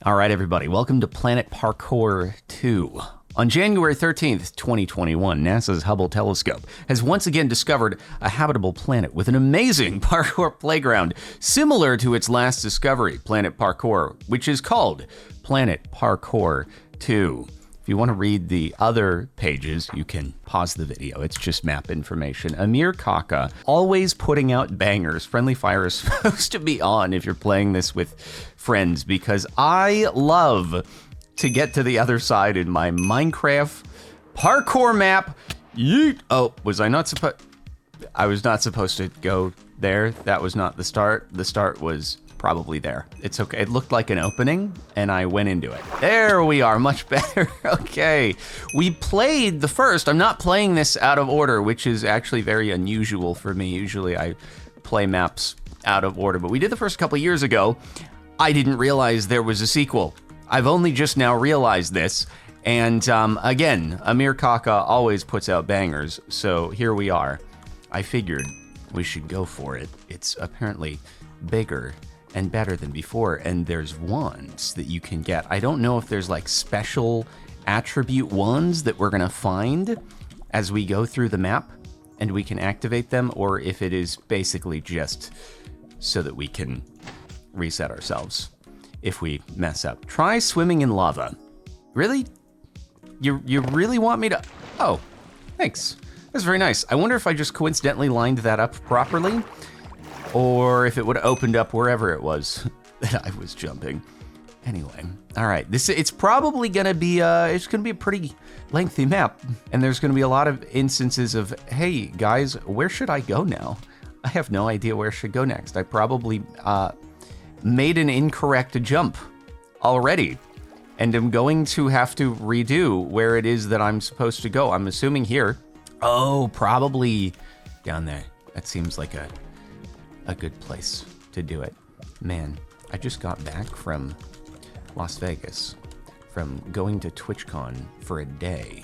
All right, everybody, welcome to Planet Parkour 2. On January 13th, 2021, NASA's Hubble telescope has once again discovered a habitable planet with an amazing parkour playground similar to its last discovery, Planet Parkour, which is called Planet Parkour 2. If you want to read the other pages, you can pause the video. It's just map information. Amir Kaka, always putting out bangers. Friendly fire is supposed to be on if you're playing this with friends, because I love to get to the other side in my Minecraft parkour map. Yeet. Oh, was I not supposed? I was not supposed to go there. That was not the start. The start was probably there. It's okay. It looked like an opening and I went into it. There we are, much better. Okay. We played the first. I'm not playing this out of order, which is actually very unusual for me. Usually I play maps out of order, but we did the first couple years ago. I didn't realize there was a sequel. I've only just now realized this. And again, Amir Kaka always puts out bangers. So here we are. I figured we should go for it. It's apparently bigger and better than before, and there's wands that you can get. I don't know if there's like special attribute wands that we're gonna find as we go through the map and we can activate them, or if it is basically just so that we can reset ourselves if we mess up. Try swimming in lava. Really? You really want me to? Oh, thanks. That's very nice. I wonder if I just coincidentally lined that up properly, or if it would have opened up wherever it was that I was jumping. Anyway, all right. It's probably gonna be it's gonna be a pretty lengthy map, and there's gonna be a lot of instances of, hey guys, where should I go now? I have no idea where I should go next. I probably made an incorrect jump already, and I'm going to have to redo where it is that I'm supposed to go. I'm assuming here. Oh, probably down there. That seems like a good place to do it. Man, I just got back from Las Vegas, from going to TwitchCon for a day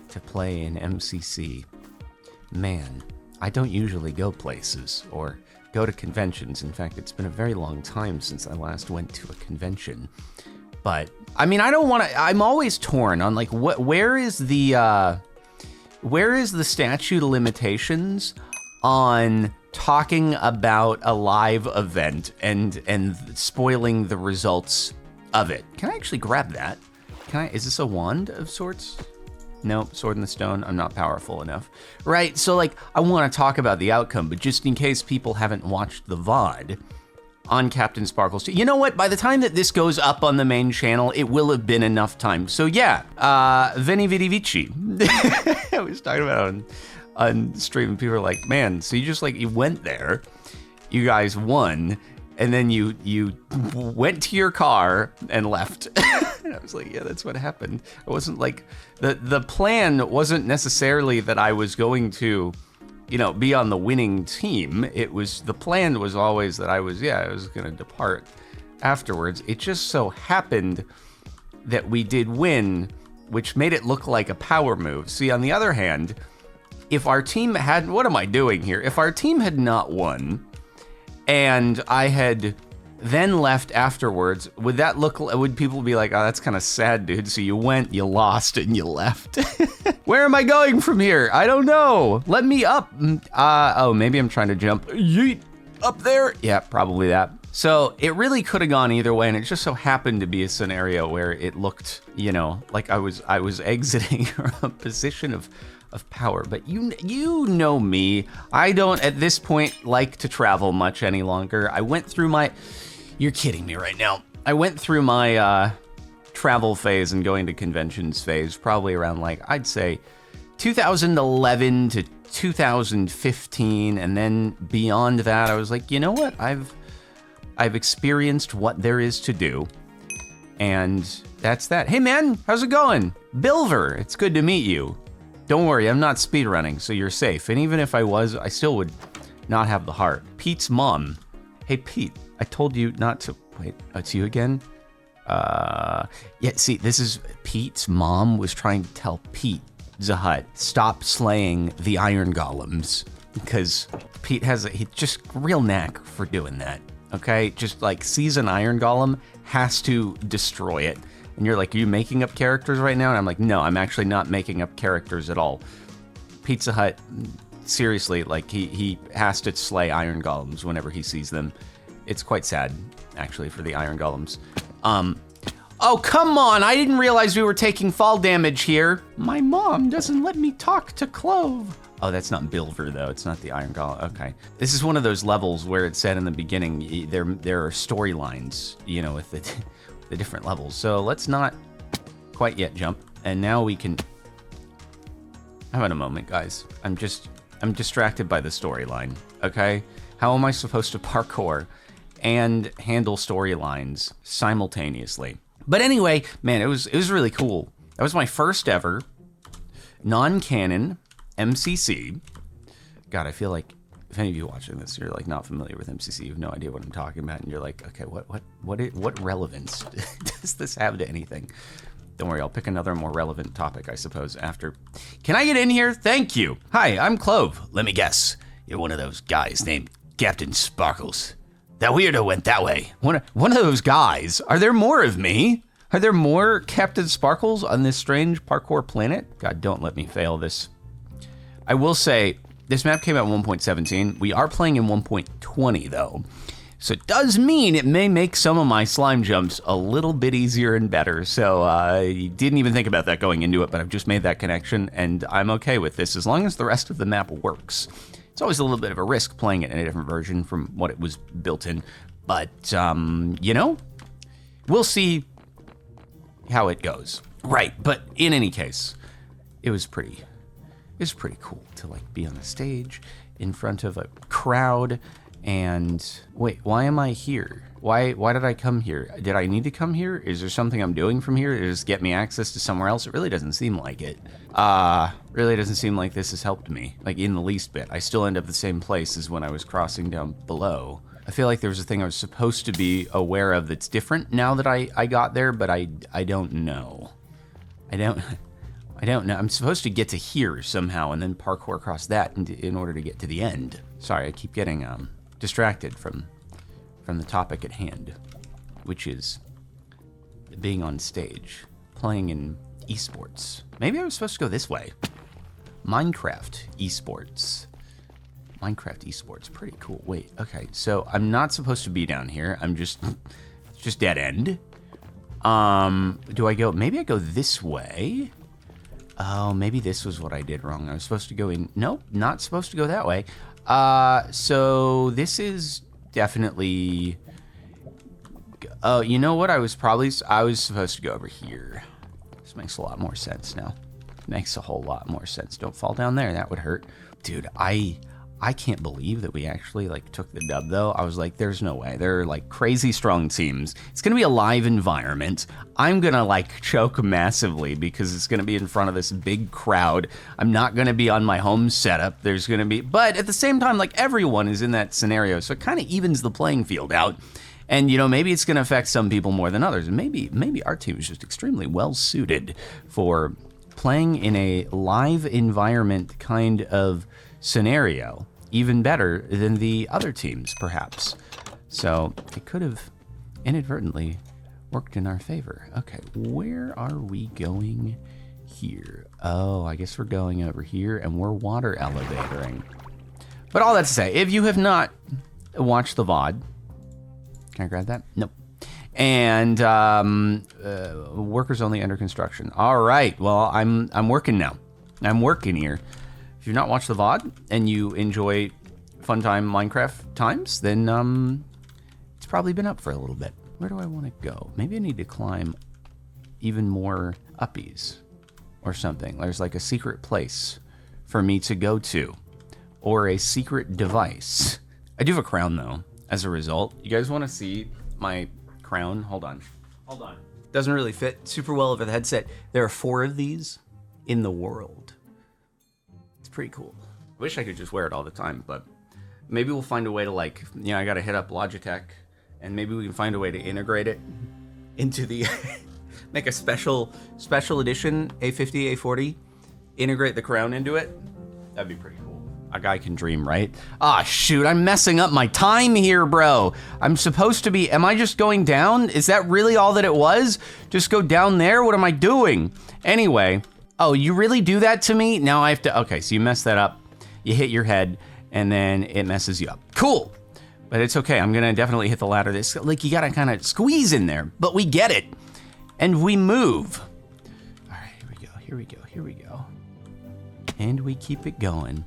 to play in MCC. Man, I don't usually go places or go to conventions. In fact, it's been a very long time since I last went to a convention. But I mean, I don't want to. I'm always torn on like where is the statute of limitations on talking about a live event and spoiling the results of it. Can I actually grab that? Is this a wand of sorts? No, sword in the stone. I'm not powerful enough. Right, so like I want to talk about the outcome, but just in case people haven't watched the VOD on Captain Sparkles, you know what? By the time that this goes up on the main channel, it will have been enough time. So yeah, Veni Vidi Vici. I was talking about on stream, and people are like, man, so you went there, you guys won, and then you went to your car and left. And I was like, yeah, that's what happened. It wasn't like, the plan wasn't necessarily that I was going to, be on the winning team. The plan was always that I was gonna depart afterwards. It just so happened that we did win, which made it look like a power move. See, on the other hand, if our team had, what am I doing here? If our team had not won and I had then left afterwards, would people be like, oh, that's kind of sad, dude. So you went, you lost, and you left. Where am I going from here? I don't know. Let me up. Oh, maybe I'm trying to jump. Yeet, up there. Yeah, probably that. So it really could have gone either way, and it just so happened to be a scenario where it looked, like I was exiting a position of power. But you know me, I don't at this point like to travel much any longer. I went through you're kidding me right now. I went through my travel phase and going to conventions phase probably around I'd say 2011 to 2015, and then beyond that I was like, you know what, I've experienced what there is to do, and that's that. Hey man, how's it going? Bilver, it's good to meet you. Don't worry, I'm not speedrunning, so you're safe. And even if I was, I still would not have the heart. Pete's mom. Hey, Pete, I told you not to... Wait, it's you again? Yeah, see, this is... Pete's mom was trying to tell Pete Zahut, stop slaying the iron golems. Because Pete has a just real knack for doing that. okay, just like sees an iron golem, has to destroy it. And you're like, are you making up characters right now? And I'm like, no, I'm actually not making up characters at all. Pizza Hut, seriously, like he has to slay iron golems whenever he sees them. It's quite sad, actually, for the iron golems. Oh, come on, I didn't realize we were taking fall damage here. My mom doesn't let me talk to Clove. Oh, that's not Bilver, though. It's not the iron golem. Okay. This is one of those levels where it said in the beginning, there are storylines, you know, with the different levels. So let's not quite yet jump. And now we can... How about a moment, guys? I'm distracted by the storyline, okay? How am I supposed to parkour and handle storylines simultaneously? But anyway, man, it was really cool. That was my first ever non-canon MCC. God, I feel like if any of you watching this, you're like not familiar with MCC, you have no idea what I'm talking about, and you're like, okay, what relevance does this have to anything? Don't worry, I'll pick another more relevant topic, I suppose, after. Can I get in here? Thank you. Hi, I'm Clove. Let me guess. You're one of those guys named Captain Sparkles. That weirdo went that way. One of those guys. Are there more of me? Are there more Captain Sparkles on this strange parkour planet? God, don't let me fail this. I will say, this map came out in 1.17. We are playing in 1.20, though. So it does mean it may make some of my slime jumps a little bit easier and better. So I didn't even think about that going into it, but I've just made that connection, and I'm okay with this as long as the rest of the map works. It's always a little bit of a risk playing it in a different version from what it was built in, but, you know, we'll see how it goes. Right, but in any case, it was pretty cool to, like, be on a stage in front of a crowd and... Wait, why am I here? Why did I come here? Did I need to come here? Is there something I'm doing from here? Does it get me access to somewhere else? It really doesn't seem like it. Really doesn't seem like this has helped me, like in the least bit. I still end up the same place as when I was crossing down below. I feel like there was a thing I was supposed to be aware of that's different now that I got there, but I don't know. I don't know. I'm supposed to get to here somehow and then parkour across that in order to get to the end. Sorry, I keep getting distracted from the topic at hand, which is being on stage, playing in esports. Maybe I was supposed to go this way. Minecraft esports. Pretty cool. Wait, okay, so I'm not supposed to be down here. It's just dead end. Do I go, maybe I go this way? Oh, maybe this was what I did wrong. I was supposed to go in, nope, not supposed to go that way. So this is definitely, oh, you know what? I was supposed to go over here. This makes a lot more sense now. Makes a whole lot more sense. Don't fall down there, that would hurt. Dude, I can't believe that we actually like took the dub though. I was like, there's no way. They're like crazy strong teams. It's gonna be a live environment. I'm gonna like choke massively because it's gonna be in front of this big crowd. I'm not gonna be on my home setup. There's gonna be, but at the same time, like everyone is in that scenario. So it kind of evens the playing field out. And you know, maybe it's gonna affect some people more than others. And maybe our team is just extremely well suited for playing in a live environment kind of scenario, even better than the other teams, perhaps. So it could have inadvertently worked in our favor. Okay, where are we going here? Oh, I guess we're going over here, and we're water elevatoring. But all that to say, if you have not watched the VOD, can I grab that? Nope. And workers only under construction. All right, well, I'm working now. I'm working here. If you've not watched the VOD and you enjoy fun time Minecraft times, then it's probably been up for a little bit. Where do I want to go? Maybe I need to climb even more uppies or something. There's like a secret place for me to go to, or a secret device. I do have a crown though, as a result. You guys want to see my crown? Hold on. Doesn't really fit super well over the headset. There are 4 of these in the world. Pretty cool. I wish I could just wear it all the time, but maybe we'll find a way to, like, you know, I gotta hit up Logitech, and maybe we can find a way to integrate it into the make a special edition A50, A40, integrate the crown into it. That'd be pretty cool. a guy can dream, right? Ah, shoot, I'm messing up my time here, bro. I'm supposed to be, am I just going down? Is that really all that it was? Just go down there? What am I doing? Anyway, oh, you really do that to me? Now I have to, okay, so you mess that up. You hit your head, and then it messes you up. Cool. But it's okay, I'm gonna definitely hit the ladder. This, like, you gotta kind of squeeze in there, but we get it. And we move. All right, here we go. And we keep it going.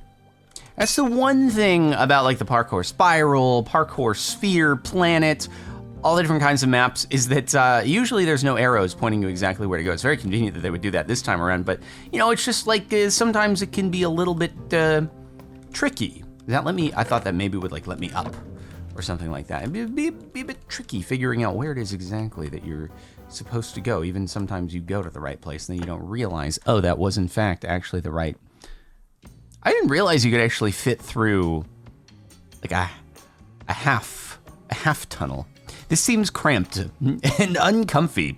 That's the one thing about like the parkour spiral, parkour sphere, planet, all the different kinds of maps is that usually there's no arrows pointing you exactly where to go. It's very convenient that they would do that this time around, but you know, it's just like sometimes it can be a little bit tricky. I thought that maybe would like let me up or something like that. It'd be a bit tricky figuring out where it is exactly that you're supposed to go. Even sometimes you go to the right place and then you don't realize, oh, that was in fact actually the right. I didn't realize you could actually fit through like a half tunnel. This seems cramped and uncomfy.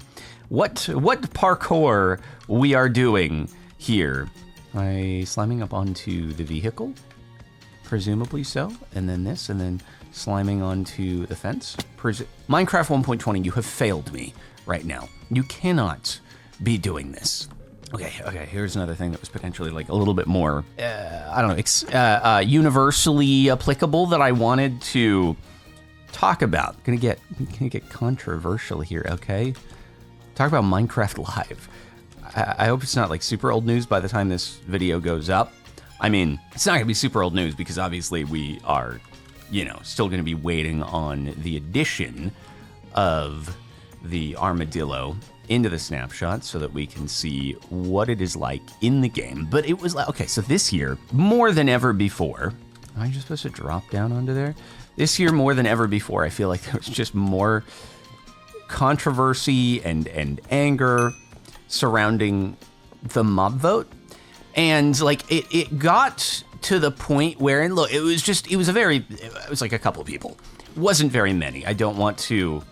What parkour we are doing here? By sliming up onto the vehicle? Presumably so. And then this, and then sliming onto the fence. Minecraft 1.20, you have failed me right now. You cannot be doing this. Okay, here's another thing that was potentially like a little bit more, I don't know, universally applicable that I wanted to talk about. Gonna get controversial here, okay? Talk about Minecraft Live. I hope it's not like super old news by the time this video goes up. I mean, it's not gonna be super old news because obviously we are, you know, still gonna be waiting on the addition of the armadillo into the snapshot so that we can see what it is like in the game. But it was like, okay, so this year, more than ever before, am I just supposed to drop down onto there? This year, more than ever before, I feel like there was just more controversy and anger surrounding the mob vote. And like, it got to the point where, and look, it was like a couple of people. It wasn't very many. I don't want to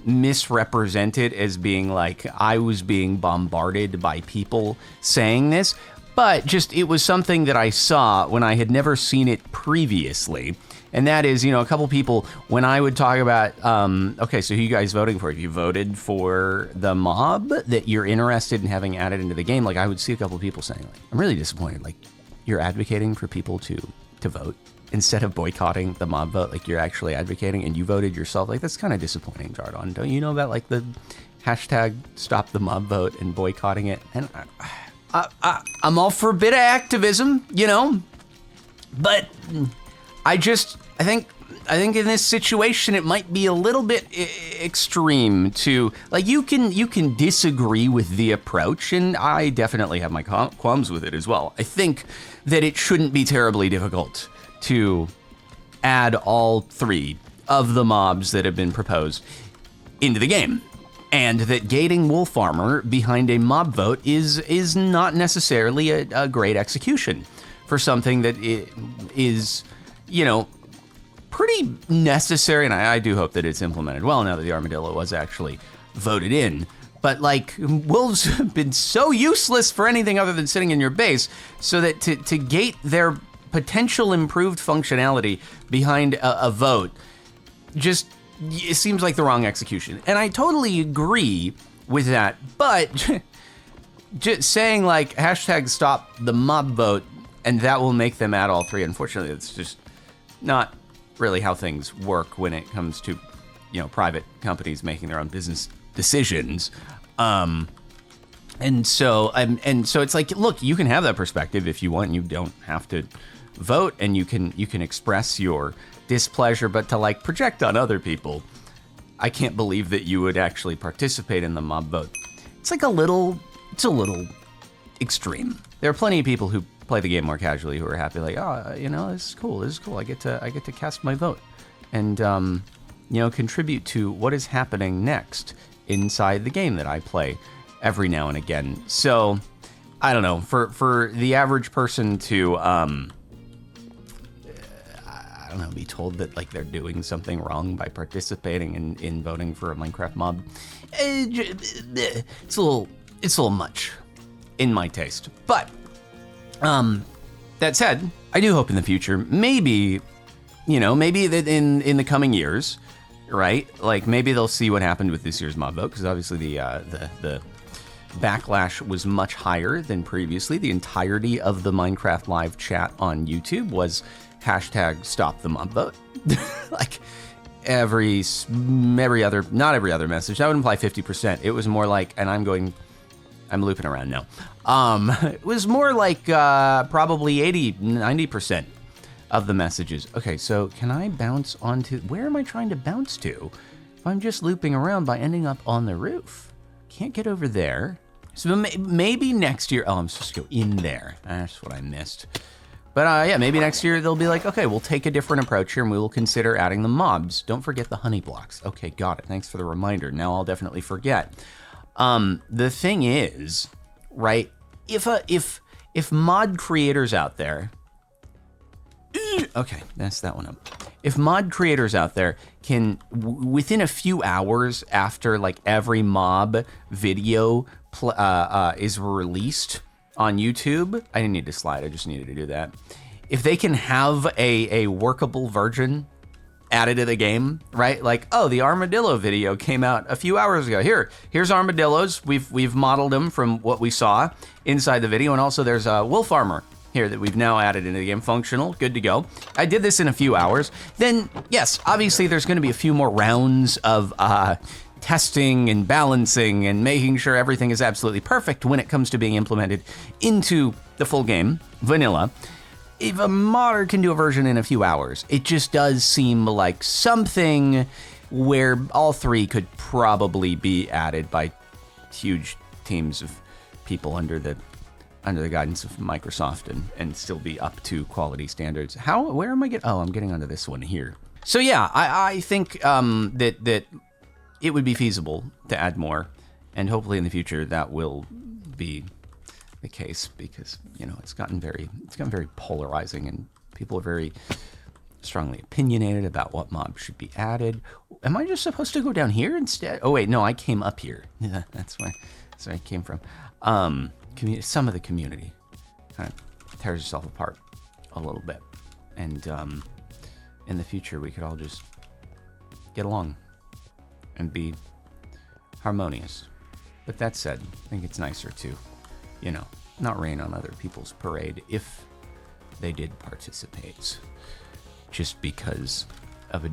misrepresent it as being like I was being bombarded by people saying this, but just it was something that I saw when I had never seen it previously. And that is, you know, a couple people, when I would talk about, okay, so who you guys voting for? If you voted for the mob that you're interested in having added into the game, like I would see a couple people saying, like, I'm really disappointed. Like, you're advocating for people to vote instead of boycotting the mob vote, like you're actually advocating and you voted yourself. Like, that's kind of disappointing, Jardon. Don't you know about like the hashtag stop the mob vote and boycotting it? And I'm all for a bit of activism, you know, but I think in this situation it might be a little bit extreme to like you can disagree with the approach, and I definitely have my qualms with it as well. I think that it shouldn't be terribly difficult to add all three of the mobs that have been proposed into the game, and that gating Wolf Armor behind a mob vote is not necessarily a great execution for something that is, you know, pretty necessary, and I do hope that it's implemented well now that the armadillo was actually voted in. But like, wolves have been so useless for anything other than sitting in your base, so that to gate their potential improved functionality behind a vote, just, it seems like the wrong execution. And I totally agree with that, but just saying like hashtag stop the mob vote and that will make them add all three, unfortunately, it's just not really how things work when it comes to, you know, private companies making their own business decisions. And so it's like, look, you can have that perspective if you want. You don't have to vote, and you can express your displeasure, but to like project on other people, I can't believe that you would actually participate in the mob vote. It's a little extreme. There are plenty of people who play the game more casually who are happy, like, oh, you know, this is cool. I get to cast my vote and you know, contribute to what is happening next inside the game that I play every now and again. So I don't know, for the average person to I don't know, be told that like they're doing something wrong by participating in voting for a Minecraft mob, it's a little much in my taste. But that said, I do hope in the future, maybe that in the coming years, right? Like maybe they'll see what happened with this year's mob vote, because obviously the backlash was much higher than previously. The entirety of the Minecraft live chat on YouTube was hashtag stop the mob vote. Like every other, not every other message. That would imply 50%. It was more like, and I'm looping around now. It was more like probably 90% of the messages. Okay, so can I bounce onto, where am I trying to bounce to? If I'm just looping around by ending up on the roof. Can't get over there. So maybe next year, I'm supposed to go in there. That's what I missed. But yeah, maybe next year they'll be like, okay, we'll take a different approach here and we will consider adding the mobs. Don't forget the honey blocks. Okay, got it. Thanks for the reminder. Now I'll definitely forget. The thing is, right, if mod creators out there, okay, that's that one up. If mod creators out there can, within a few hours after like every mob video is released on YouTube, I didn't need to slide, I just needed to do that. If they can have a workable version added to the game, right? Like, oh, the armadillo video came out a few hours ago. Here's armadillos. We've modeled them from what we saw inside the video, and also there's a wolf armor here that we've now added into the game, functional, good to go. I did this in a few hours. Then, yes, obviously there's gonna be a few more rounds of testing and balancing and making sure everything is absolutely perfect when it comes to being implemented into the full game, vanilla. If a modder can do a version in a few hours, it just does seem like something where all three could probably be added by huge teams of people under the guidance of Microsoft and still be up to quality standards. Where am I getting? Oh, I'm getting onto this one here. So yeah, I think that it would be feasible to add more, and hopefully in the future that will be the case, because it's gotten very polarizing and people are very strongly opinionated about what mobs should be added. Am I just supposed to go down here instead? Oh wait, no, I came up here. Yeah, that's where I came from. Some of the community kind of tears itself apart a little bit, and in the future we could all just get along and be harmonious. But that said, I think it's nicer to, not rain on other people's parade if they did participate, just because of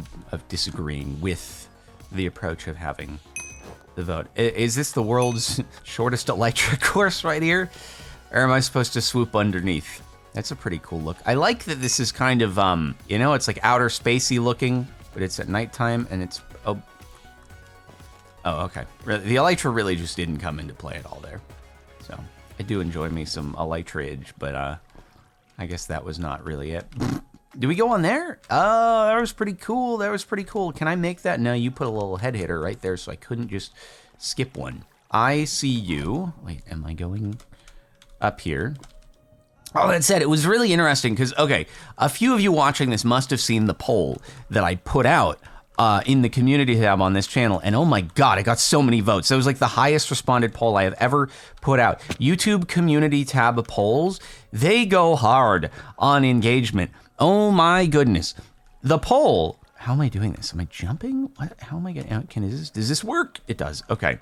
disagreeing with the approach of having the vote. Is this the world's shortest electric course right here? Or am I supposed to swoop underneath? That's a pretty cool look. I like that this is kind of, it's like outer spacey looking, but it's at nighttime and it's, oh, okay. The elytra really just didn't come into play at all there. So I do enjoy me some elytrage, but I guess that was not really it. Do we go on there? Oh, that was pretty cool. Can I make that? No, you put a little head hitter right there, so I couldn't just skip one. I see you. Wait, am I going up here? Oh, that said, it was really interesting because, okay, a few of you watching this must have seen the poll that I put out in the community tab on this channel, and oh my god, I got so many votes. That was like the highest responded poll I have ever put out. YouTube community tab polls, they go hard on engagement. Oh my goodness. The poll, how am I doing this? Am I jumping? What? How am I getting out? Does this work? It does, okay.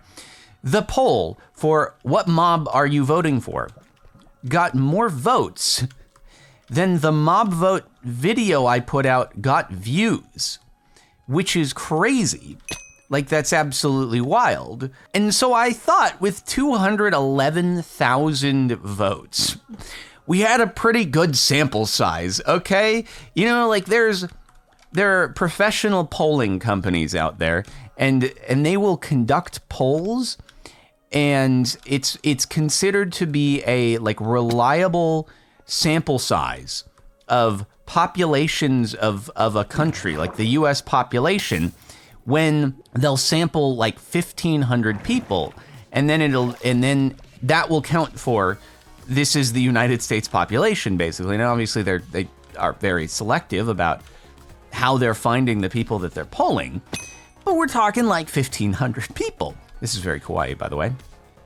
The poll for what mob are you voting for got more votes than the mob vote video I put out got views, which is crazy. Like, that's absolutely wild. And so I thought with 211,000 votes, we had a pretty good sample size, okay? There are professional polling companies out there, and they will conduct polls, and it's considered to be a reliable sample size of populations of a country, like the US population, when they'll sample 1,500 people, and then that will count for, this is the United States population, basically. Now, obviously, they are very selective about how they're finding the people that they're polling, but we're talking 1,500 people. This is very kawaii, by the way,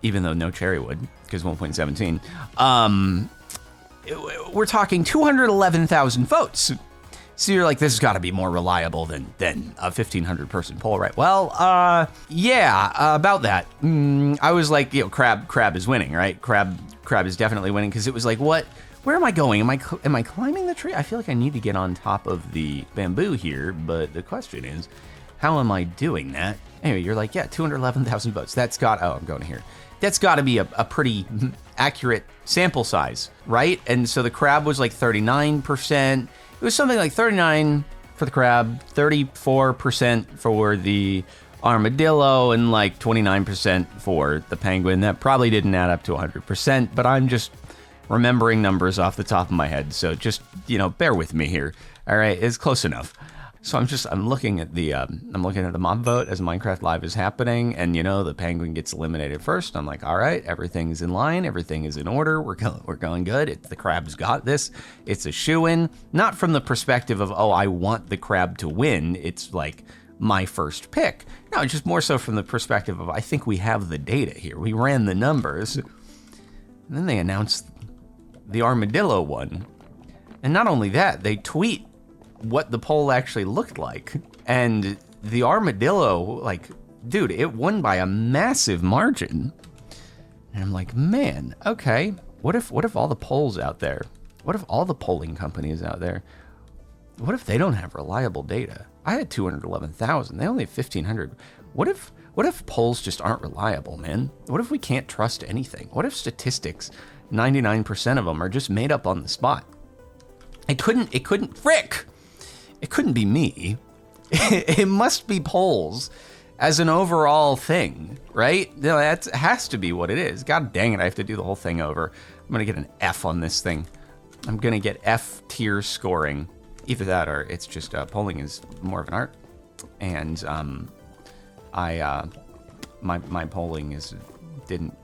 even though no cherry would, because 1.17. we're talking 211,000 votes. So you're like, this has got to be more reliable than a 1,500 person poll, right? Well, yeah, about that. I was like, Crab is winning, right? Crab is definitely winning, because it was like, what? Where am I going? Am I climbing the tree? I feel like I need to get on top of the bamboo here, but the question is, how am I doing that? Anyway, you're like, yeah, 211,000 votes. I'm going here. That's got to be a pretty accurate sample size, right? And so the crab was like 39%. It was something like 39 for the crab, 34% for the armadillo, and like 29% for the penguin. That probably didn't add up to 100%, but I'm just remembering numbers off the top of my head. So just, bear with me here. All right, it's close enough. So I'm looking at the mob vote as Minecraft Live is happening, and the penguin gets eliminated first. I'm like, all right, everything's in line, everything is in order, we're going good. The crab's got this. It's a shoo-in, not from the perspective of, I want the crab to win. It's like my first pick. No, just more so from the perspective of, I think we have the data here. We ran the numbers, and then they announced the armadillo won, and not only that, they tweet what the poll actually looked like. And the armadillo, dude, it won by a massive margin. And I'm like, man, okay. What if all the polls out there, what if all the polling companies out there, what if they don't have reliable data? I had 211,000. They only have 1,500. What if polls just aren't reliable, man? What if we can't trust anything? What if statistics, 99% of them are just made up on the spot? It couldn't be me. It must be polls as an overall thing, right? That has to be what it is. God dang it, I have to do the whole thing over. I'm gonna get an F on this thing. I'm gonna get F tier scoring. Either that or it's just polling is more of an art. And my polling didn't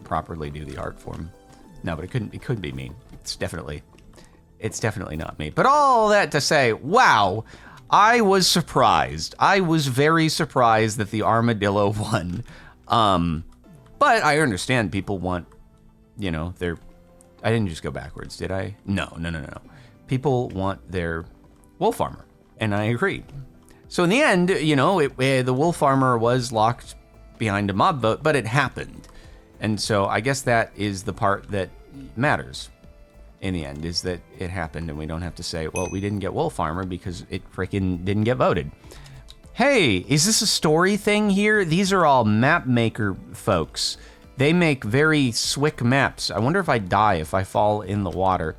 properly do the art form. No, but it couldn't be me. It's definitely not me. But all that to say, wow, I was surprised. I was very surprised that the armadillo won. But I understand people want, I didn't just go backwards, did I? No. People want their wolf armor, and I agree. So in the end, the wolf armor was locked behind a mob vote, but it happened. And so I guess that is the part that matters in the end, is that it happened, and we don't have to say, well, we didn't get wolf armor because it freaking didn't get voted. Hey, is this a story thing here? These are all map maker folks. They make very slick maps. I wonder if I die if I fall in the water.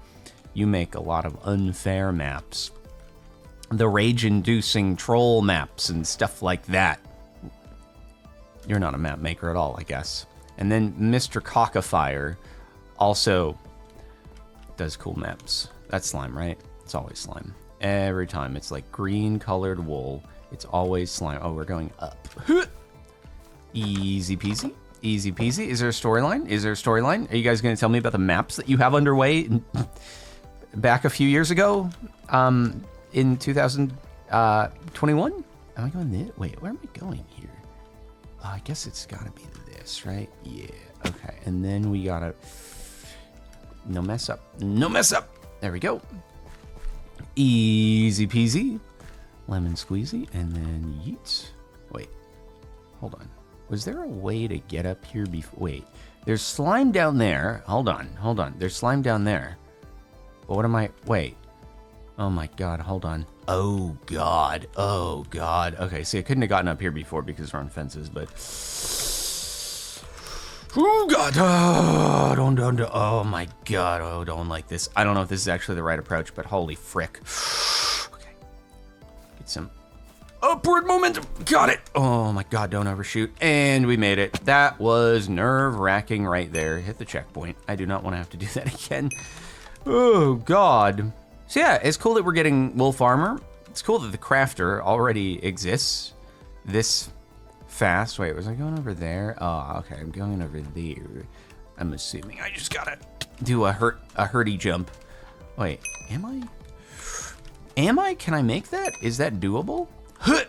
You make a lot of unfair maps. The rage-inducing troll maps and stuff like that. You're not a map maker at all, I guess. And then Mr. Cockafire also does cool maps. That's slime, right? It's always slime. Every time. It's like green colored wool. It's always slime. Oh, we're going up. Easy peasy. Easy peasy. Is there a storyline? Are you guys going to tell me about the maps that you have underway back a few years ago? In 2021? Am I going this? Wait, where am I going here? I guess it's got to be this, right? Yeah. Okay. And then we got to... No mess up. There we go. Easy peasy. Lemon squeezy. And then yeets. Wait. Hold on. Was there a way to get up here before? Wait. There's slime down there. Hold on. There's slime down there. But what am I... Wait. Oh my god. Hold on. Oh god. Okay, see, I couldn't have gotten up here before because we're on fences, but... Oh god, don't, oh my god, don't like this. I don't know if this is actually the right approach, but holy frick. Okay, get some upward momentum, got it. Oh my god, don't overshoot, and we made it. That was nerve-wracking right there. Hit the checkpoint. I do not want to have to do that again. Oh god. So yeah, it's cool that we're getting wolf armor. It's cool that the crafter already exists this fast. Wait, was I going over there? Oh, okay, I'm going over there. I'm assuming I just gotta do a hurdy jump. Wait, am I? Can I make that? Is that doable? I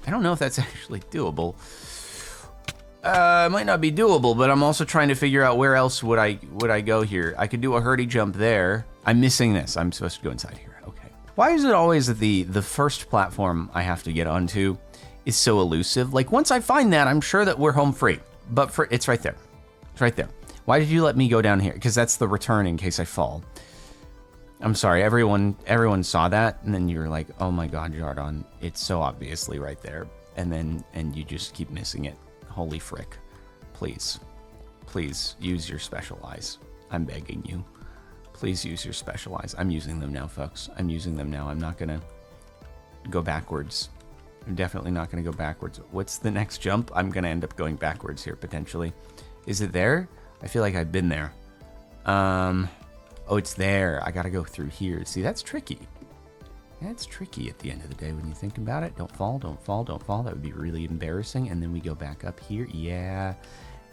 don't know if that's actually doable. It might not be doable, but I'm also trying to figure out where else would I go here. I could do a hurdy jump there. I'm missing this. I'm supposed to go inside here. Okay. Why is it always that the first platform I have to get onto is so elusive? Like, once I find that, I'm sure that we're home free. But it's right there. It's right there. Why did you let me go down here? Because that's the return in case I fall. I'm sorry, everyone saw that, and then you were like, oh my God, Jardon, it's so obviously right there. And you just keep missing it. Holy frick. Please use your special eyes. I'm begging you. Please use your special eyes. I'm using them now, folks. I'm using them now. I'm not gonna go backwards. I'm definitely not gonna go backwards. What's the next jump? I'm gonna end up going backwards here, potentially. Is it there? I feel like I've been there. Oh, it's there. I gotta go through here. See, that's tricky. That's tricky at the end of the day when you think about it. Don't fall, don't fall, don't fall. That would be really embarrassing. And then we go back up here. Yeah.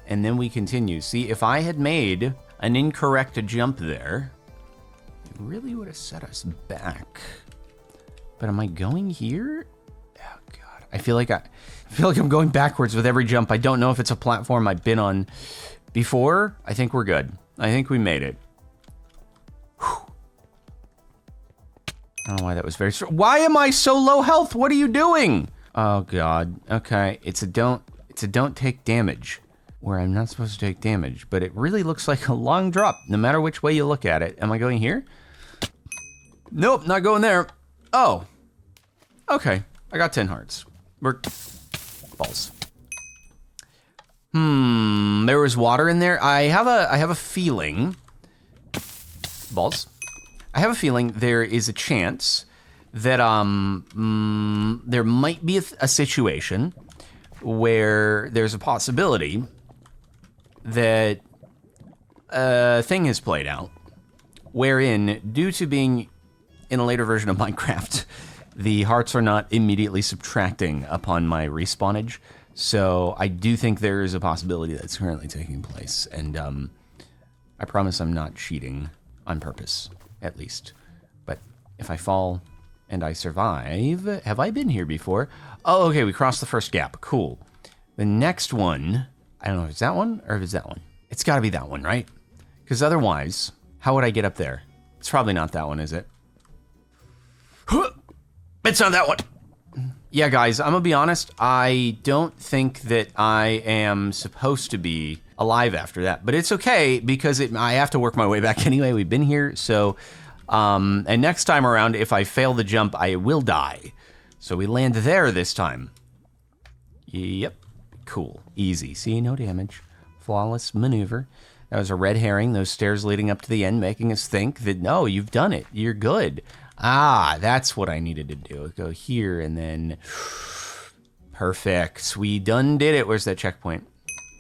And then we continue. See, if I had made an incorrect jump there, it really would have set us back. But am I going here? Oh God. I feel like I'm going backwards with every jump. I don't know if it's a platform I've been on before. I think we're good. I think we made it. I don't know why that was very strong. Why am I so low health? What are you doing? Oh God. Okay. It's a don't take damage where I'm not supposed to take damage, but it really looks like a long drop no matter which way you look at it. Am I going here? Nope, not going there. Oh. Okay. I got 10 hearts. We're balls. There was water in there. I have a feeling. Balls. I have a feeling there is a chance that there might be a situation where there's a possibility that a thing has played out wherein, due to being in a later version of Minecraft, the hearts are not immediately subtracting upon my respawnage. So I do think there is a possibility that's currently taking place, and I promise I'm not cheating on purpose. At least. But if I fall and I survive, have I been here before? Oh, okay, we crossed the first gap. Cool. The next one, I don't know if it's that one or if it's that one. It's gotta be that one, right? Because otherwise, how would I get up there? It's probably not that one, is it? It's not that one. Yeah, guys, I'm gonna be honest. I don't think that I am supposed to be alive after that, but it's okay because I have to work my way back anyway. We've been here, so and next time around, if I fail the jump, I will die. So we land there this time. Yep, cool, easy. See, no damage, flawless maneuver. That was a red herring. Those stairs leading up to the end, making us think that no, you've done it. You're good. Ah, that's what I needed to do. Go here and then perfect. We done did it. Where's that checkpoint?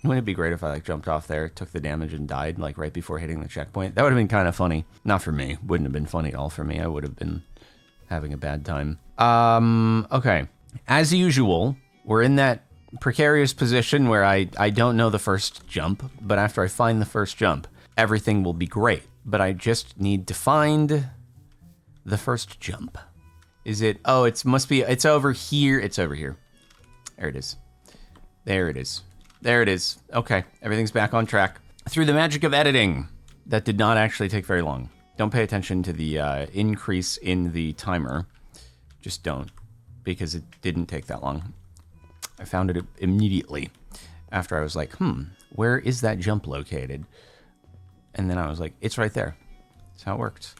Wouldn't it be great if I jumped off there, took the damage, and died right before hitting the checkpoint? That would have been kind of funny. Not for me. Wouldn't have been funny at all for me. I would have been having a bad time. Okay. As usual, we're in that precarious position where I don't know the first jump, but after I find the first jump, everything will be great. But I just need to find the first jump. Is it? Oh, it's over here. It's over here. There it is. There it is. There it is. Okay, everything's back on track. Through the magic of editing, that did not actually take very long. Don't pay attention to the increase in the timer. Just don't, because it didn't take that long. I found it immediately after I was like, where is that jump located? And then I was like, it's right there. That's how it worked.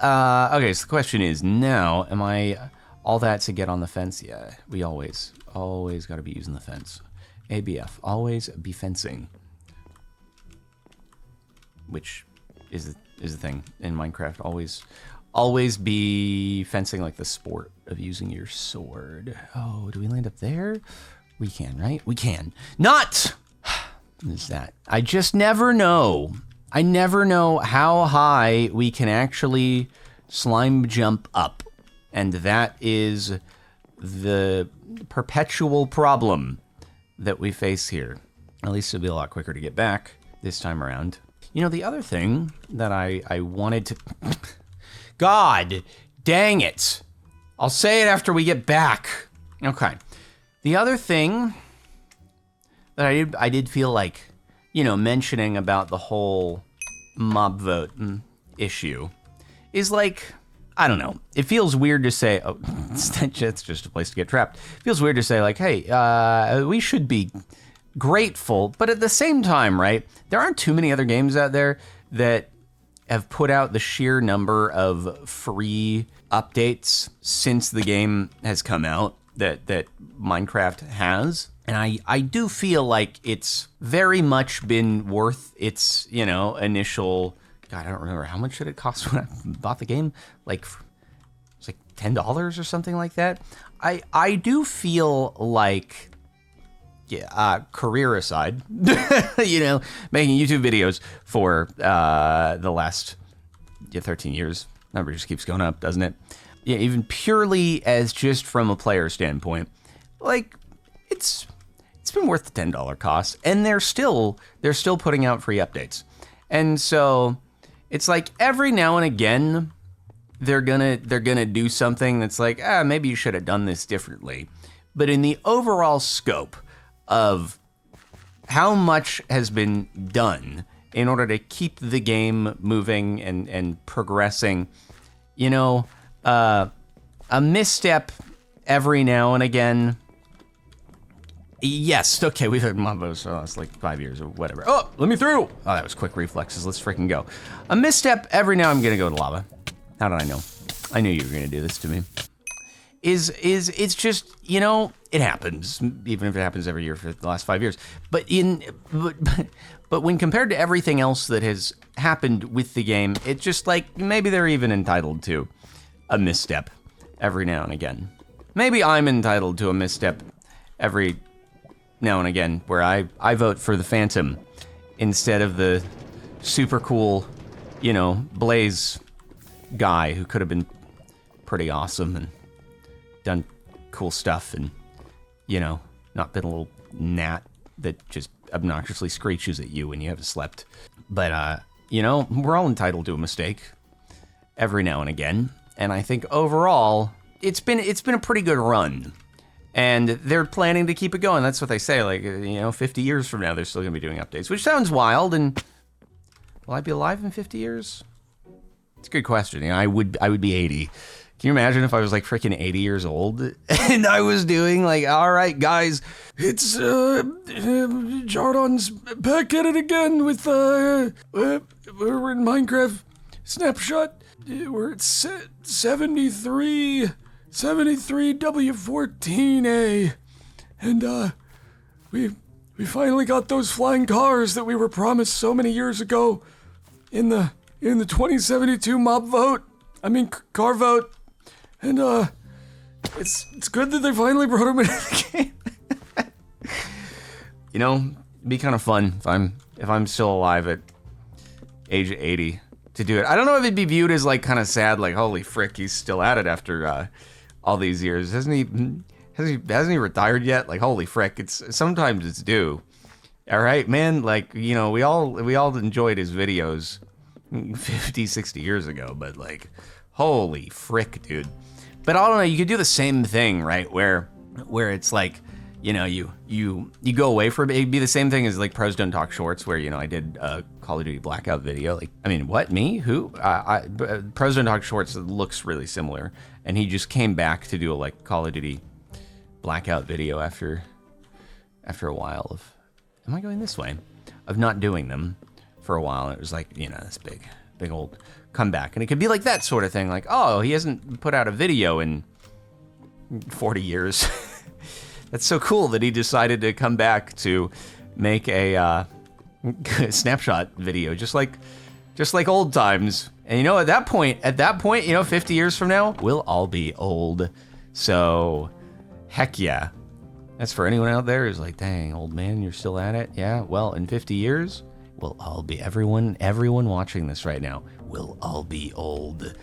Okay, so the question is now, am I all that to get on the fence? Yeah, we always got to be using the fence. ABF, always be fencing, which is the thing in Minecraft. Always be fencing, like the sport of using your sword. Oh, do we land up there? We can, right? We can. Not! What is that? I just never know. I never know how high we can actually slime jump up. And that is the perpetual problem that we face here. At least it'll be a lot quicker to get back this time around. You know, the other thing that I wanted to... God dang it. I'll say it after we get back. Okay. The other thing that I did feel like, mentioning about the whole mob vote issue is like, I don't know. It feels weird to say, oh, it's just a place to get trapped. It feels weird to say like, hey, we should be grateful, but at the same time, right, there aren't too many other games out there that have put out the sheer number of free updates since the game has come out that Minecraft has. And I do feel like it's very much been worth its, initial, God, I don't remember, how much did it cost when I bought the game? Like, it's like $10 or something like that. I do feel like, career aside, making YouTube videos for the last 13 years, number just keeps going up, doesn't it? Yeah, even purely as just from a player standpoint, like it's been worth the $10 cost, and they're still putting out free updates, and so it's like every now and again they're gonna do something that's like, maybe you should have done this differently, but in the overall scope of how much has been done in order to keep the game moving and progressing, a misstep every now and again. Yes, okay, we've had Mambo, so it's like 5 years or whatever. Oh, let me through! Oh, that was quick reflexes, let's freaking go. A misstep every now, I'm gonna go to lava. How did I know? I knew you were gonna do this to me. It's just, it happens, even if it happens every year for the last 5 years. But when compared to everything else that has happened with the game, it's just like, maybe they're even entitled to a misstep every now and again. Maybe I'm entitled to a misstep every now and again, where I vote for the Phantom instead of the super cool, Blaze guy who could have been pretty awesome and done cool stuff and, not been a little gnat that just obnoxiously screeches at you when you haven't slept. But, we're all entitled to a mistake every now and again. And I think overall, it's been a pretty good run. And they're planning to keep it going. That's what they say. Like, 50 years from now, they're still going to be doing updates, which sounds wild. And will I be alive in 50 years? It's a good question. I would be 80. Can you imagine if I was like freaking 80 years old and I was doing like, all right, guys, it's Jardon's back at it again with we're in Minecraft snapshot. We're at 73 W14A, and we finally got those flying cars that we were promised so many years ago in the 2072 mob vote. Car vote. And it's good that they finally brought him into the game. It'd be kind of fun if I'm still alive at age 80 to do it. I don't know if it'd be viewed as like kind of sad, like holy frick, he's still at it after all these years. Hasn't he retired yet? Like holy frick, sometimes it's due. All right, man. Like we all enjoyed his videos 50, 60 years ago, but like holy frick, dude. But I don't know, you could do the same thing, right? Where it's like, you go away from it. It'd be the same thing as like Pros Don't Talk Shorts, where, I did a Call of Duty Blackout video. Like, what, me? Who? Pros Don't Talk Shorts looks really similar. And he just came back to do a like Call of Duty Blackout video after a while of, am I going this way? Of not doing them for a while. And it was like, this big old comeback. And it could be like that sort of thing. Like, oh, he hasn't put out a video in 40 years. That's so cool that he decided to come back to make a snapshot video, just like old times. And at that point, 50 years from now, we'll all be old. So, heck yeah. That's for anyone out there who's like, dang, old man, you're still at it? Yeah, well, in 50 years, we'll all be, everyone watching this right now, we'll all be old.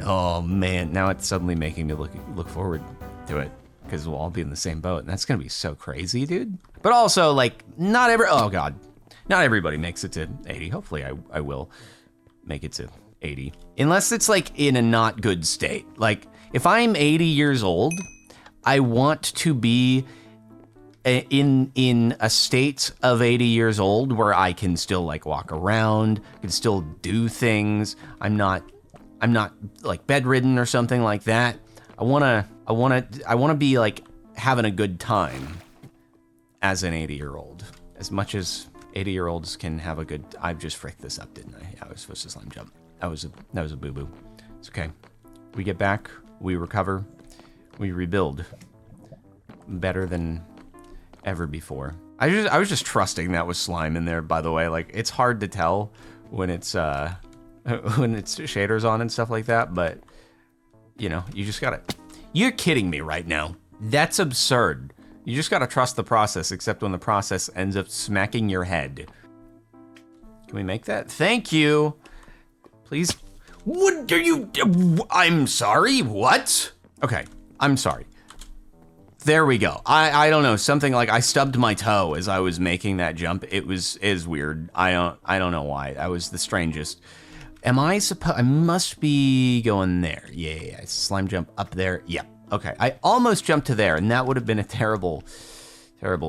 Oh man, now it's suddenly making me look forward to it, because we'll all be in the same boat, and that's gonna be so crazy, dude. But also, like, not everybody makes it to 80. Hopefully I will make it to 80. Unless it's like in a not good state. Like, if I'm 80 years old, I want to be in a state of 80 years old where I can still like walk around, can still do things. I'm not like bedridden or something like that. I wanna be like having a good time as an 80-year-old. As much as 80-year-olds can have a good. I've just fricked this up, didn't I? I was supposed to slime jump. That was a boo-boo. It's okay. We get back, we recover, we rebuild. Better than ever before. I was just trusting that was slime in there, by the way. Like, it's hard to tell when it's shaders on and stuff like that, but you know, you just gotta. You're kidding me right now. That's absurd. You just gotta trust the process, except when the process ends up smacking your head. Can we make that? Thank you. Please. What are you? I'm sorry. What? Okay, I'm sorry. There we go. I don't know, something like I stubbed my toe as I was making that jump. Is weird. I don't know why. That was the strangest. Am I supposed? I must be going there. Yeah. Slime jump up there. Yep. Okay. I almost jumped to there, and that would have been a terrible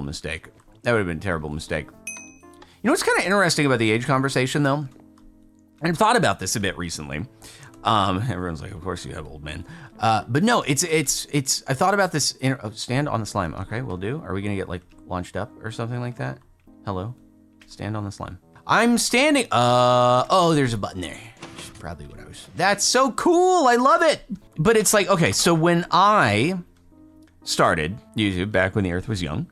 mistake. That would have been a terrible mistake. You know what's kind of interesting about the age conversation, though? I've thought about this a bit recently. Everyone's like, of course you have, old man. But no, it's. I thought about this. Stand on the slime. Okay, we'll do. Are we gonna get like launched up or something like that? Hello, stand on the slime. I'm standing. Oh, there's a button there. Which is probably what I was. That's so cool. I love it. But it's like, okay, so when I started YouTube back when the Earth was young,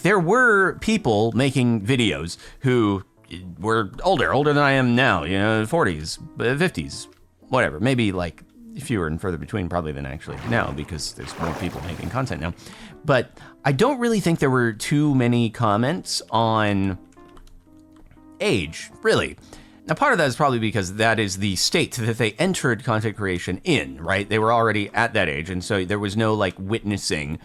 there were people making videos who were older than I am now, you know, 40s, 50s, whatever. Maybe like fewer and further between probably than actually now, because there's more people making content now. But I don't really think there were too many comments on age, really. Now, part of that is probably because that is the state that they entered content creation in, right? They were already at that age, and so there was no like witnessing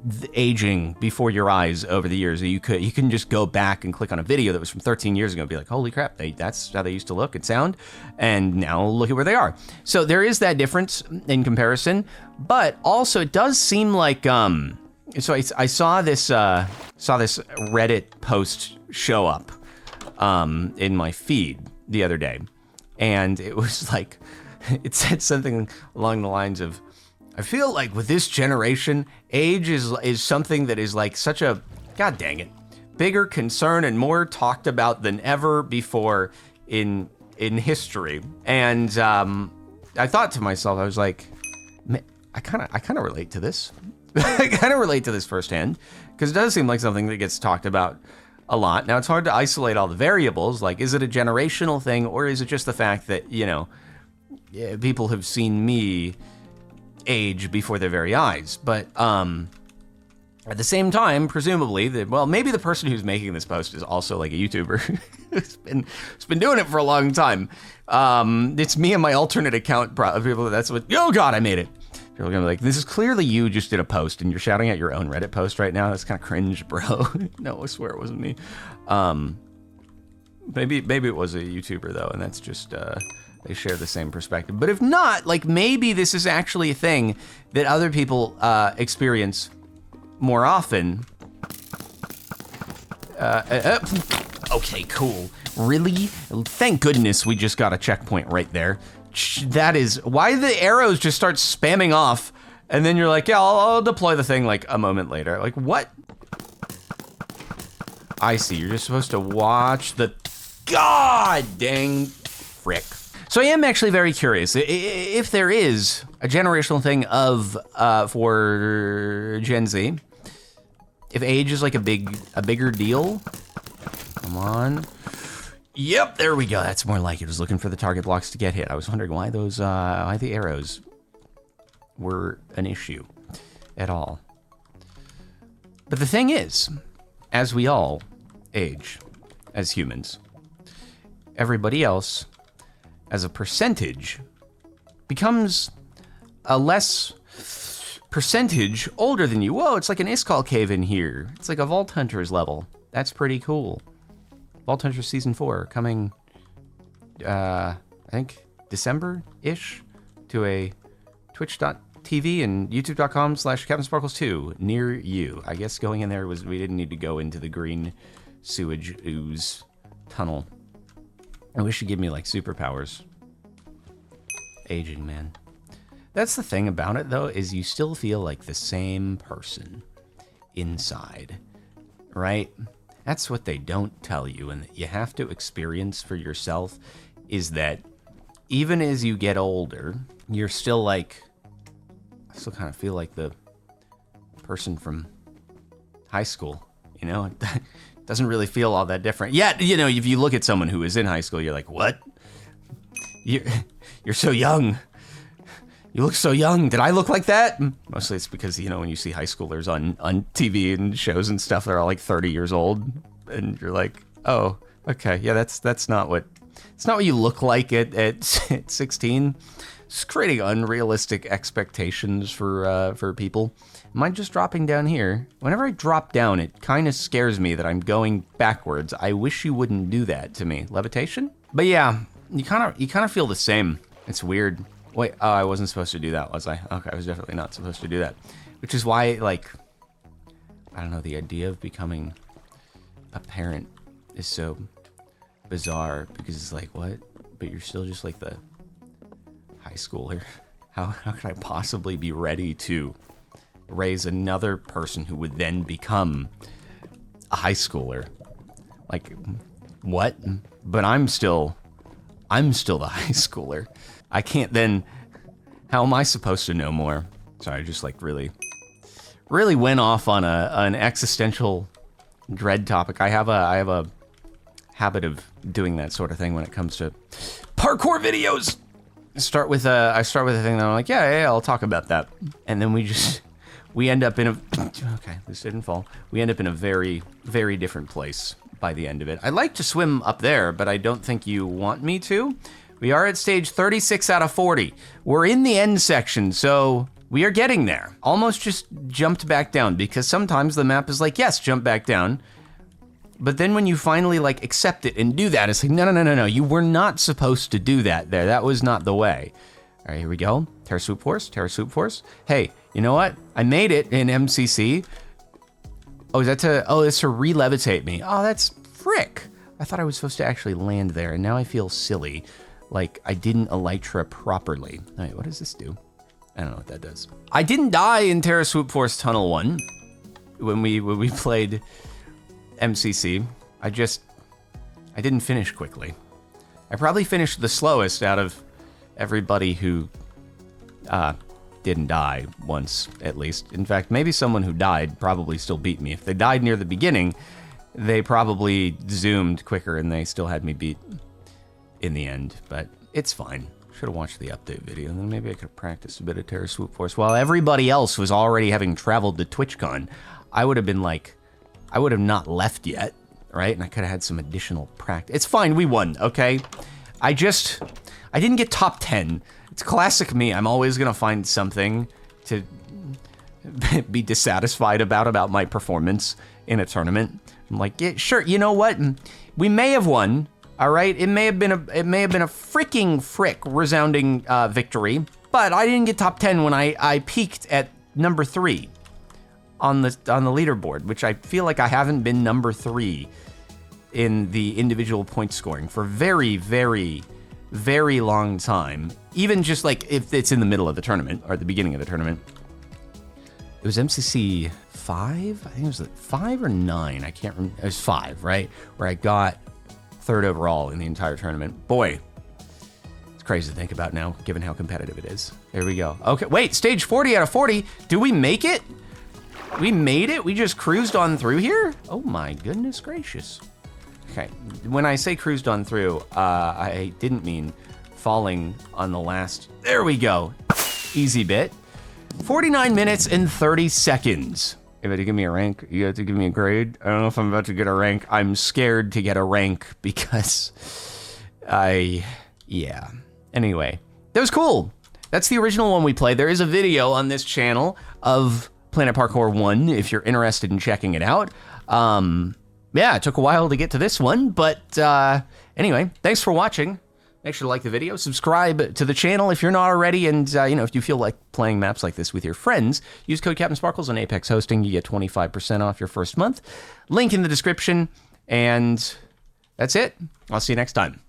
the aging before your eyes over the years. You can just go back and click on a video that was from 13 years ago and be like, holy crap, that's how they used to look and sound, and now look at where they are. So there is that difference in comparison, but also it does seem like so I saw this Reddit post show up in my feed the other day, and it was like, it said something along the lines of, I feel like with this generation, age is something that is like such a, god dang it, bigger concern and more talked about than ever before in history. And I thought to myself, I was like, I kind of relate to this. I kind of relate to this firsthand, because it does seem like something that gets talked about a lot. Now, it's hard to isolate all the variables. Like, is it a generational thing, or is it just the fact that, you know, people have seen me age before their very eyes? But at the same time, presumably, maybe the person who's making this post is also like a YouTuber. It's been doing it for a long time. It's me and my alternate account. People, that's what. Oh God, I made it. People are gonna be like, this is clearly you just did a post and you're shouting at your own Reddit post right now. That's kind of cringe, bro. No, I swear it wasn't me. Maybe it was a YouTuber though, and that's just they share the same perspective. But if not, like, maybe this is actually a thing that other people experience more often. Okay, cool. Really? Thank goodness we just got a checkpoint right there. That is why the arrows just start spamming off, and then you're like, yeah, I'll deploy the thing like a moment later. Like, what? I see. You're just supposed to watch the. God dang frick. So I am actually very curious if there is a generational thing for Gen Z. If age is like a bigger deal. Come on. Yep, there we go. That's more like it. I was looking for the target blocks to get hit. I was wondering why why the arrows were an issue at all. But the thing is, as we all age as humans, everybody else, as a percentage, becomes a less percentage older than you. Whoa, it's like an Iskall cave in here. It's like a Vault Hunters level. That's pretty cool. Vault Hunters Season 4 coming, I think, December-ish to a Twitch.tv TV and youtube.com/CaptainSparkles2 near you. I guess going in there was, we didn't need to go into the green sewage ooze tunnel. I wish you'd give me like superpowers. Aging, man. That's the thing about it though, is you still feel like the same person inside, right? That's what they don't tell you, and that you have to experience for yourself, is that even as you get older, you're still like, I still kind of feel like the person from high school, you know? It doesn't really feel all that different. Yet, you know, if you look at someone who is in high school, you're like, what? You're so young. You look so young. Did I look like that? Mostly it's because, you know, when you see high schoolers on TV and shows and stuff, they're all like 30 years old. And you're like, oh, okay. Yeah, that's not what, it's not what you look like at 16. It's creating unrealistic expectations for people. Am I just dropping down here? Whenever I drop down, it kind of scares me that I'm going backwards. I wish you wouldn't do that to me. Levitation? But yeah, you kind of feel the same. It's weird. Wait, oh, I wasn't supposed to do that, was I? Okay, I was definitely not supposed to do that. Which is why, like, I don't know, the idea of becoming a parent is so bizarre, because it's like, what? But you're still just like the high schooler. How could I possibly be ready to raise another person who would then become a high schooler? Like, what? But I'm still the high schooler. I can't then, how am I supposed to know more? Sorry, I just like really went off on an existential dread topic. I have a habit of doing that sort of thing when it comes to parkour videos. I start with a thing that I'm like, yeah, I'll talk about that. And then we end up in a, okay, this didn't fall. We end up in a very, very different place by the end of it. I'd like to swim up there, but I don't think you want me to. We are at stage 36 out of 40. We're in the end section, so we are getting there. Almost just jumped back down, because sometimes the map is like, yes, jump back down. But then when you finally like accept it and do that, it's like, no, you were not supposed to do that there. That was not the way. All right, here we go. Terra Swoop Force. Hey, you know what? I made it in MCC. Oh, it's to re-levitate me. Oh, that's frick. I thought I was supposed to actually land there, and now I feel silly. Like I didn't elytra properly. All right, what does this do? I don't know what that does. I didn't die in Terra Swoop Force Tunnel 1 when we played MCC. I didn't finish quickly. I probably finished the slowest out of everybody who didn't die once, at least. In fact, maybe someone who died probably still beat me. If they died near the beginning, they probably zoomed quicker and they still had me beat in the end, but it's fine. Should have watched the update video, and then maybe I could have practiced a bit of Terra Swoop Force. While everybody else was already having traveled to TwitchCon, I would have been like, I would have not left yet, right? And I could have had some additional practice. It's fine, we won, okay? I didn't get top 10. It's classic me. I'm always gonna find something to be dissatisfied about my performance in a tournament. I'm like, yeah, sure, you know what? We may have won. All right, it may have been a freaking resounding victory, but I didn't get top 10 when I peaked at number 3 on the leaderboard, which I feel like I haven't been number 3 in the individual point scoring for very, very, very long time. Even just like if it's in the middle of the tournament or at the beginning of the tournament. It was MCC 5? I think it was like 5 or 9. I can't remember. It was 5, right? Where I got 3rd overall in the entire tournament. Boy, it's crazy to think about now, given how competitive it is. There we go. Okay, wait, stage 40 out of 40. Do we make it? We made it? We just cruised on through here? Oh my goodness gracious. Okay, when I say cruised on through, I didn't mean falling on the last. There we go. Easy bit. 49 minutes and 30 seconds. You have to give me a rank. You have to give me a grade. I don't know if I'm about to get a rank. I'm scared to get a rank because yeah. Anyway, that was cool. That's the original one we played. There is a video on this channel of Planet Parkour 1 if you're interested in checking it out. Yeah, it took a while to get to this one, but anyway, thanks for watching. Make sure to like the video, subscribe to the channel if you're not already, and if you feel like playing maps like this with your friends, use code Captain Sparkles on Apex Hosting. You get 25% off your first month. Link in the description, and that's it. I'll see you next time.